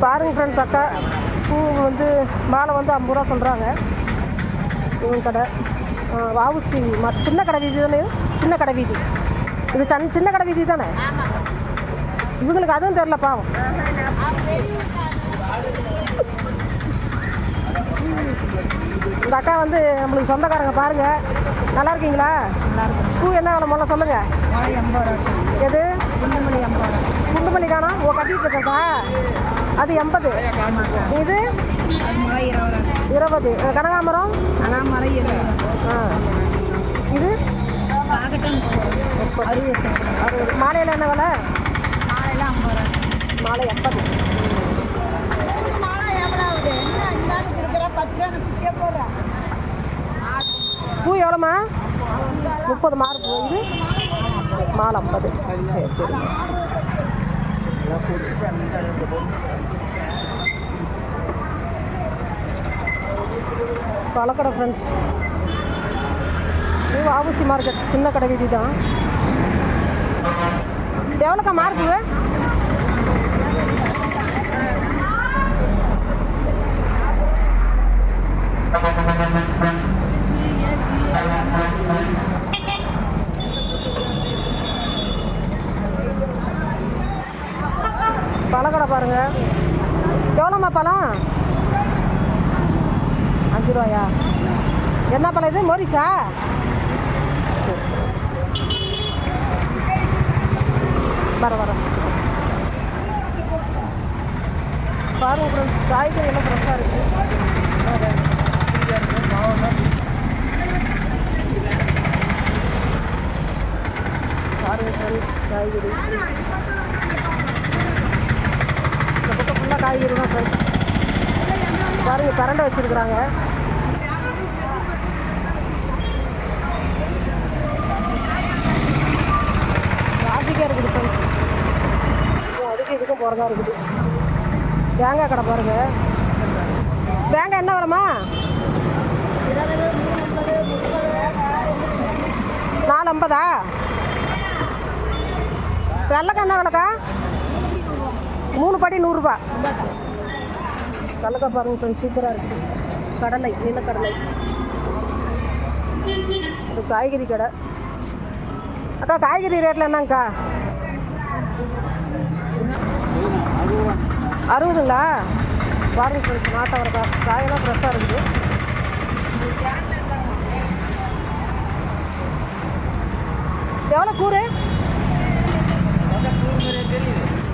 பாருங்க ஃப்ரெண்ட்ஸ், அக்கா பூ வந்து மாலை வந்து 50 ரூபா சொல்கிறாங்க. இவங்க கடை வாவுசி சின்ன கடை வீதி தானே? சின்ன கடை வீதி இது சின்ன கடை வீதி தானே? இவங்களுக்கு அதுவும் தெரில பாவம். இந்த அக்கா வந்து நம்மளுக்கு சொந்தக்காரங்க. பாருங்கள், நல்லா இருக்கீங்களா? பூ என்ன வேலை முதல்ல சொல்லுங்கள். எது? குண்டுமல்லி காணா? ஓ, கட்டிகிட்டு இருக்கா? அது 80. இது 20. கனகாமரம்? இது 60. மாலையில் என்ன விலை? மாலை 80. பூ எவ்வளோம்மா? 30 மார்க். இது மாலை 50. சரி சரி. பழக்கடை ஃப்ரெண்ட்ஸ், இது வாவுசி மார்க்கெட், சின்ன கடை வீதி தான். எவ்வளோக்கா மார்க்கு? பழக்கடை பாருங்கள். எவ்வளோம்மா பழம்? 5 ரூபாயா? என்ன பழம் இது? மோரிஸா? வர பாருங்கள் ஃப்ரெண்ட்ஸ், காய்கறி எல்லாம் ஃப்ரெஷ்ஷாக இருக்குது. பாருங்கள் ஃப்ரெண்ட்ஸ், காய்கறி இந்த பக்கம் ஃபுல்லாக காய்கறி தான் ஃப்ரெண்ட்ஸ். பாருங்கள், கரண்டை வச்சுருக்குறாங்க. ராஜிக்காக இருக்குது ஃப்ரெண்ட்ஸ். அதுக்கு இதுக்கும் போகிறதா இருக்குது. தேங்காய் கடை பாருங்கள். தேங்காய் என்ன விலைம்மா? 4.50. வெள்ளைக்காய் என்ன விலைக்கா? 3 படி 100 ரூபா. கடலைக்காய் பாருங்கள் ஃப்ரெண்ட்ஸ், சூப்பராக இருக்குது. கடலை, நீலக்கடலை. இது காய்கறி கடை. அக்கா, காய்கறி ரேட்டில் என்னங்கக்கா? 60ங்களா? பாருங்கள் ஃப்ரெண்ட்ஸ், நாட்டவரக்காய் காயெல்லாம் ஃப்ரெஷ்ஷாக இருக்குது. எவ்வளோ கூறு?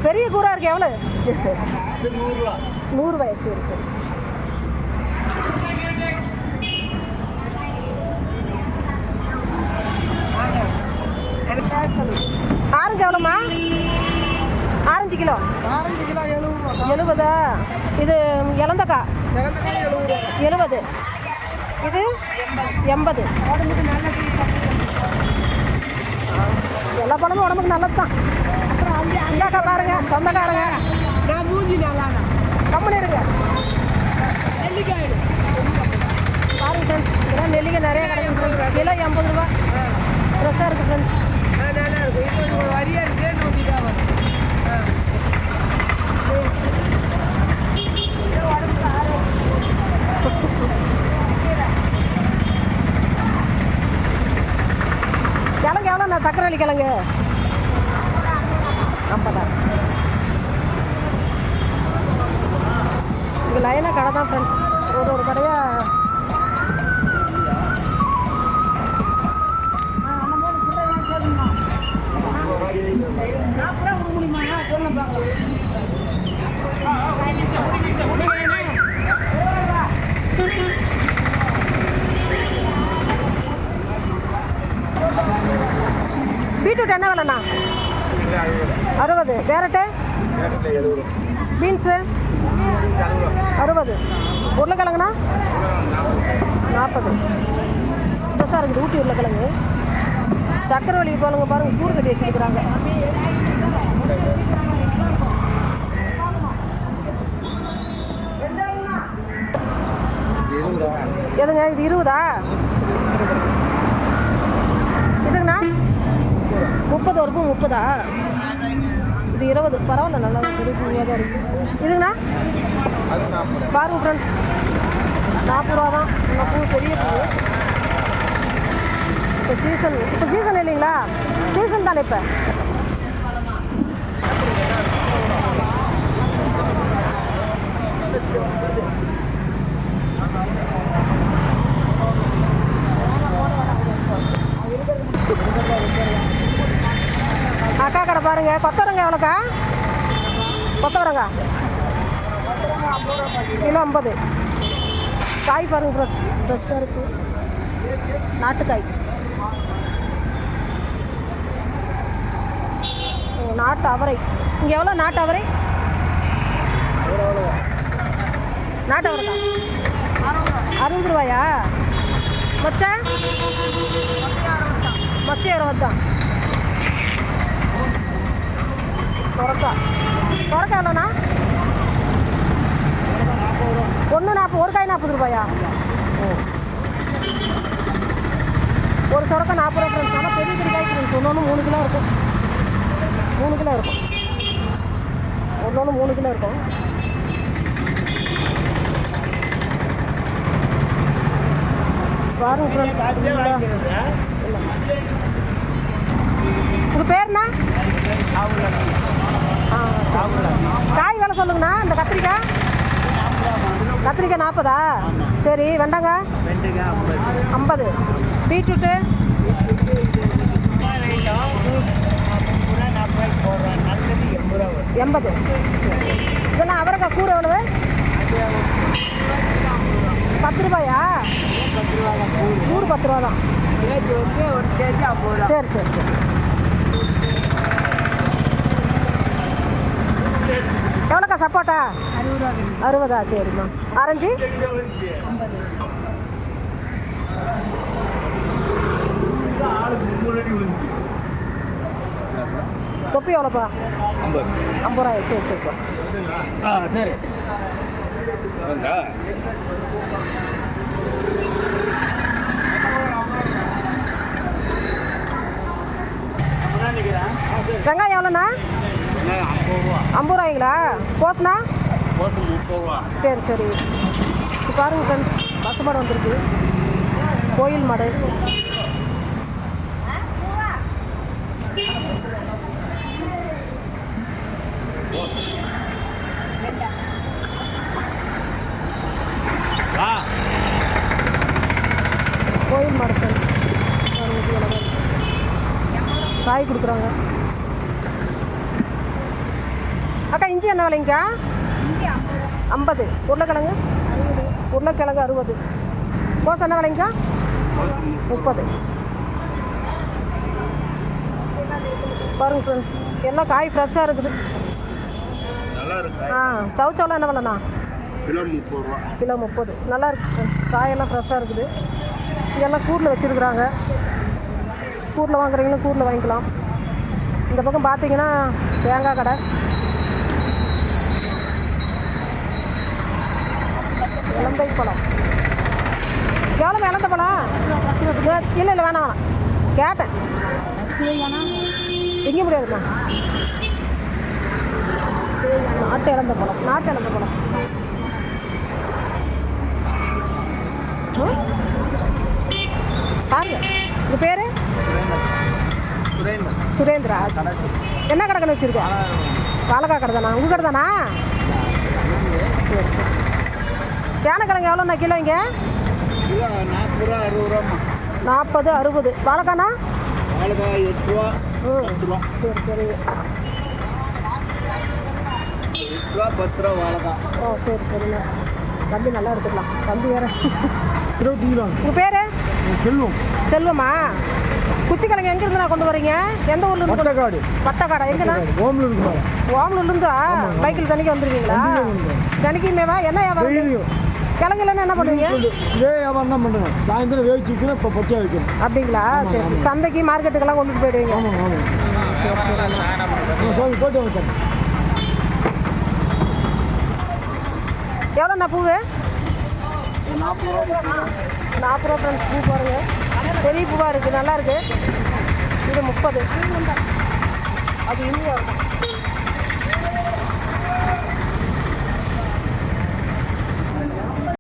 பெரிய கூறாக இருக்குது. எவ்வளோ? 100 ரூபாய். சரி சரி. ஆரஞ்சு எவ்வளோம்மா? Orange kilo? Orange kilo 70. இது இலந்தக்காய் 70. இது 80. எல்லா பழமும் உடம்புக்கு நல்லது தான். அப்புறம் அங்காக்கா பாருங்க, சொந்தக்காரங்க. நான் மூஞ்சி நல்லா கம்மனு இருங்க. நெல்லிக்காய் பாருங்க ஃப்ரெண்ட்ஸ், இதெல்லாம் நெல்லிக்காய் நிறைய கிடைக்கும் ஃப்ரெண்ட்ஸ். கிலோ 80 ரூபா. ஃப்ரெஷ்ஷாக இருக்குது ஃப்ரெண்ட்ஸ். நல்லா இருக்கும். இது ஒரு வரியாக இருக்குது. 100 ரூபா வரும். கிழங்கு எவ்வளோண்ணா? சக்கரவள்ளி கிழங்கு 50. இங்கே லைனாக கடை தான் ஃப்ரெண்ட்ஸ். ஒரு கடையாக பீட்ரூட் என்ன விலைண்ணா? 60. கேரட்டு? பீன்ஸு 60. உருளைக்கிழங்குண்ணா 40. ஃப்ரெஷ்ஷாக இருக்குது. ஊட்டி உருளைக்கிழங்கு. சக்கரவள்ளி போலுங்க பாருங்கள், கூறு கட்டி வச்சுருக்குறாங்க. எதுங்க இது? 20. இதுங்கண்ணா 30. ஒரு பூ 30. இது 20. பரவாயில்ல, நல்லா பெரிய பூவியாக தான் இருக்குது. இதுங்கண்ணா பாருங்க ஃப்ரெண்ட்ஸ், 40 ரூபா தான். இந்த பூ பெரிய பூ. இப்போ சீசன் இல்லைங்களா? சீசன் தானே இப்போ. அக்கா கடை பாருங்க. கொத்தவரங்க எவ்வளோக்கா? கொத்தவரங்க கிலோ 50. காய் பாருங்க ஃப்ரெஷ்ஷாக இருக்குது. நாட்டுக்காய், நாட்டு அவரை. இங்கே எவ்வளோ நாட்டு அவரை? நாட்டு அவரைக்கா 60 ரூபாயா? மொச்சை 60 தான். சொரக்காய் எவ்வளோண்ணா? 1 40. ஒரு காய் 40 ரூபாயா? ஒரு சொரக்காய் 40 ரூபா ஃப்ரெண்ட்ஸ். ஆனால் பெரிய பெரிய காய் ஃப்ரெண்ட்ஸ். ஒன்று 3 கிலோ இருக்கும். 3 கிலோ இருக்கும். ஒன்று 3 கிலோ இருக்கும். பாருங்க ஃப்ரெண்ட்ஸ். உங்கள் பேர்ண்ணா? காய் வேலை சொல்லுங்கண்ணா. இந்த கத்திரிக்காய் 40. சரி, வெண்டாங்க 50. பீட்ரூட்டு 80. இதெல்லாம் அவரைக்காய் கூறு எவ்வளவு? 10 ரூபாயா? கூறு 10 ரூபா தான். சரி சரி சரி. எவ்வளோக்கா சப்போட்டா? 60. சரிம்மா. ஆரஞ்சு தொப்பி எவ்வளோப்பா? 50 ரூபாய். சரி சரிப்பா. சரி. வெங்காயம் எவ்வளோண்ணா? 50 ரூபாய்ங்களா? கோஸ்ண்ணா? 30 ரூபா. சரி சரி. இப்போ பாருங்கள் ஃப்ரெண்ட்ஸ், பசு மாடு வந்திருக்கு. கோயில் மாடு. கோயில் மாடு ஃப்ரெண்ட்ஸ். காய் கொடுக்குறாங்க. அக்கா இஞ்சி என்ன விலைங்கக்கா? 50. உருளைக்கிழங்கு 60. கோஸ் என்ன விலைங்கக்கா? 30. பாருங்க ஃப்ரெண்ட்ஸ், எல்லாம் காய் ஃப்ரெஷ்ஷாக இருக்குது. சவுச்சவெல்லாம் என்ன விலைண்ணா? கிலோ 30 ரூபா. கிலோ 30. நல்லா இருக்குது ஃப்ரெண்ட்ஸ். காயெல்லாம் ஃப்ரெஷ்ஷாக இருக்குது. இதெல்லாம் கூரில் வச்சுருக்குறாங்க. கூரில் வாங்குறீங்களும் கூரில் வாங்கிக்கலாம். இந்த பக்கம் பார்த்தீங்கன்னா தேங்காய் கடை. இலந்தை பழம் எவ்வளோ? இலந்தை பழம் இல்லை வேணாம் கேட்டேன். எங்கே முடியாதுண்ணா. நாட்டு இலந்தை பழம் பாருங்க. உங்கள் பேர்? சுரேந்திரா. என்ன கடை கண்ணு வச்சுருக்கேன்? வாழைக்காய் கடை தானா? உங்கள் கடை தானா? சரி சரி. சேனக்கிழங்கு எவ்வளோண்ணா கிலோ? இங்கே 40 ரூபா 60 ரூபா. 40 60. வாழைக்காண்ணா? வாழைக்காய் 8 ரூபா 10 ரூபா. சரி சரி. 8 ரூபா 10 ரூபா வாழைக்காய். ஓ சரி சரிண்ணா. தம்பி நல்லா எடுத்துக்கலாம். தம்பி வேறு. 20 கிலோ. உங்கள் பேர்? செல்வம். செல்வமா? குச்சிக்கிழங்கு எங்கேருந்து நான் கொண்டு வரீங்க? எந்த ஊர்ல இருந்து? பட்டக்காடு. பட்டக்காடா? எங்கண்ணா? ஓமலூர்லேருந்து பைக்கில் தனிக்கு வந்துருவீங்களா? தனிக்குமேவா? என்ன வியாபாரம்? கிழங்குலன்னு என்ன பண்ணுவீங்க? வியாபாரம் தான் பண்ணுறேன். சாயந்தரம் வேவிச்சிக்கணும். இப்போ பச்சை வைக்கணும். அப்படிங்களா? சரி சரி. சந்தைக்கு மார்க்கெட்டுக்கெல்லாம் கொண்டுட்டு போயிடுவீங்க? ஆமாம் ஆமாம். போட்டு வைக்கிறேன். எவ்வளோண்ணா பூவு? 40 ரூபா. 40 ரூபா ஃப்ரெண்ட்ஸ். பூ பாருங்கள், பெரிய பூவாக இருக்குது, நல்லா இருக்குது. இது 30. அது இனியாக இருக்கும்.